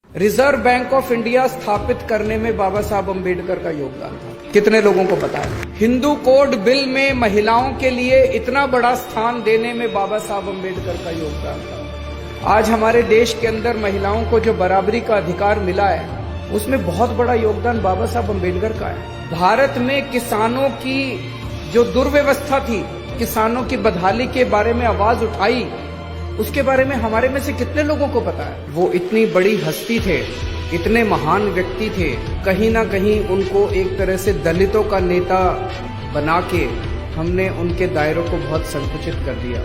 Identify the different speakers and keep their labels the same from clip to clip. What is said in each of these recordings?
Speaker 1: Reserve bank of India स्थापित करने में बाबा साहब अम्बेडकर का योगदान था। कितने लोगों को पता है? हिंदू कोड बिल में महिलाओं के लिए इतना बड़ा स्थान देने में बाबा साहब अम्बेडकर का योगदान था। आज हमारे देश के अंदर महिलाओं को जो बराबरी का अधिकार मिला है, उसमें बहुत बड़ा योगदान बाबा साहब अम्बेडकर का है। भारत में किसानों की जो दुर्व्यवस्था थी, किसानों की बदहाली के बारे में आवाज उठाई, उसके बारे में हमारे में से कितने लोगों को पता है? वो इतनी बड़ी हस्ती थे, इतने महान व्यक्ति थे, कहीं ना कहीं उनको एक तरह से दलितों का नेता बना के हमने उनके दायरों को बहुत संकुचित कर दिया।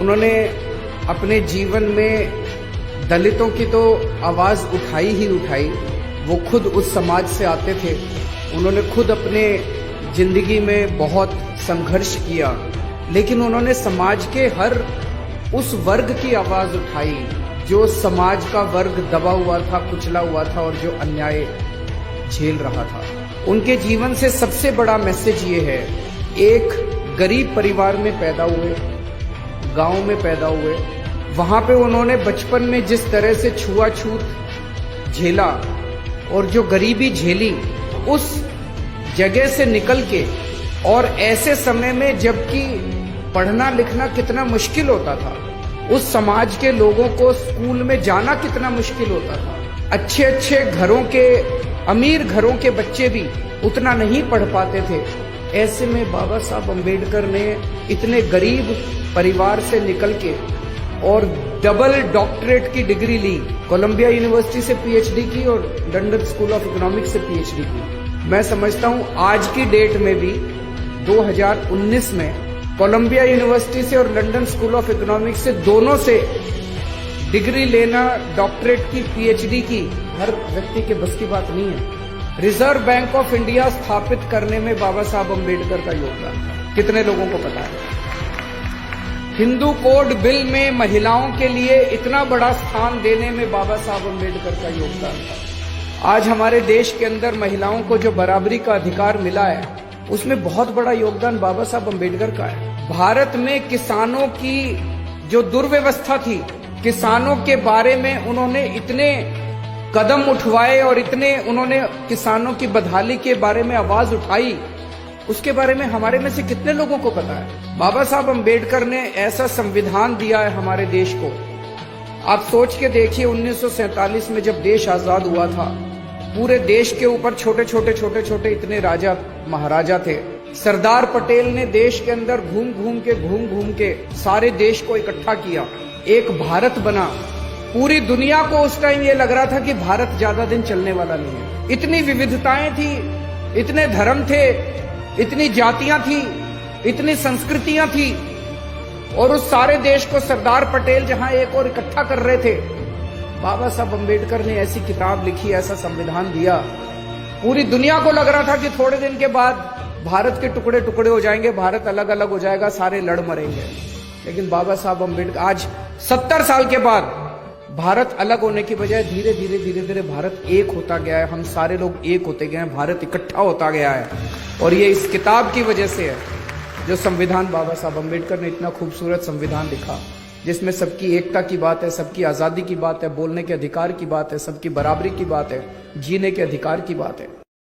Speaker 1: उन्होंने अपने जीवन में दलितों की तो आवाज उठाई ही उठाई। वो खुद उस समाज से आते थे, उन्होंने खुद अपने जिंदगी में बहुत संघर्ष किया, लेकिन उन्होंने समाज के हर उस वर्ग की आवाज उठाई जो समाज का वर्ग दबा हुआ था, कुचला हुआ था और जो अन्याय झेल रहा था। उनके जीवन से सबसे बड़ा मैसेज ये है, एक गरीब परिवार में पैदा हुए, गांव में पैदा हुए, वहां पे उन्होंने बचपन में जिस तरह से छुआछूत झेला और जो गरीबी झेली, उस जगह से निकल के, और ऐसे समय में जबकि पढ़ना लिखना कितना मुश्किल होता था, उस समाज के लोगों को स्कूल में जाना कितना मुश्किल होता था। अच्छे अच्छे घरों के, अमीर घरों के बच्चे भी उतना नहीं पढ़ पाते थे। ऐसे में बाबा साहब अम्बेडकर ने इतने गरीब परिवार से निकल के और डबल डॉक्टरेट की डिग्री ली, कोलंबिया यूनिवर्सिटी से पीएचडी की और लंदन स्कूल ऑफ इकोनॉमिक्स से पीएचडी की। मैं समझता हूं आज की डेट में भी 2019 में कोलंबिया यूनिवर्सिटी से और लंदन स्कूल ऑफ इकोनॉमिक्स से, दोनों से डिग्री लेना, डॉक्टरेट की, पीएचडी की, हर व्यक्ति के बस की बात नहीं है। रिजर्व बैंक ऑफ इंडिया स्थापित करने में बाबा साहब अम्बेडकर का योगदान था। कितने लोगों को पता है? हिंदू कोड बिल में महिलाओं के लिए इतना बड़ा स्थान देने में बाबा साहब अम्बेडकर का योगदान था। आज हमारे देश के अंदर महिलाओं को जो बराबरी का अधिकार मिला है, उसमें बहुत बड़ा योगदान बाबा साहब अम्बेडकर का है। भारत में किसानों की जो दुर्व्यवस्था थी, किसानों के बारे में उन्होंने इतने कदम उठवाए और इतने उन्होंने किसानों की बदहाली के बारे में आवाज उठाई, उसके बारे में हमारे में से कितने लोगों को पता है? बाबा साहब अम्बेडकर ने ऐसा संविधान दिया है हमारे देश को। आप सोच के देखिए, 1947 में जब देश आजाद हुआ था, पूरे देश के ऊपर छोटे छोटे इतने राजा महाराजा थे। सरदार पटेल ने देश के अंदर घूम घूम के सारे देश को इकट्ठा किया, एक भारत बना। पूरी दुनिया को उस टाइम ये लग रहा था कि भारत ज्यादा दिन चलने वाला नहीं है। इतनी विविधताएं थी, इतने धर्म थे, इतनी जातियां थी, इतनी संस्कृतियां थी, और उस सारे देश को सरदार पटेल जहां एक और इकट्ठा कर रहे थे, बाबा साहब अम्बेडकर ने ऐसी किताब लिखी, ऐसा संविधान दिया। पूरी दुनिया को लग रहा था कि थोड़े दिन के बाद भारत के टुकड़े टुकड़े हो जाएंगे, भारत अलग अलग हो जाएगा, सारे लड़ मरेंगे। लेकिन बाबा साहब अम्बेडकर, आज 70 साल के बाद भारत अलग होने की बजाय धीरे धीरे भारत एक होता गया है। हम सारे लोग एक होते गए हैं, भारत इकट्ठा होता गया है। और ये इस किताब की वजह से है, जो संविधान बाबा साहब अम्बेडकर ने इतना खूबसूरत संविधान लिखा, जिसमें सबकी एकता की बात है, सबकी आजादी की बात है, बोलने के अधिकार की बात है, सबकी बराबरी की बात है, जीने के अधिकार की बात है।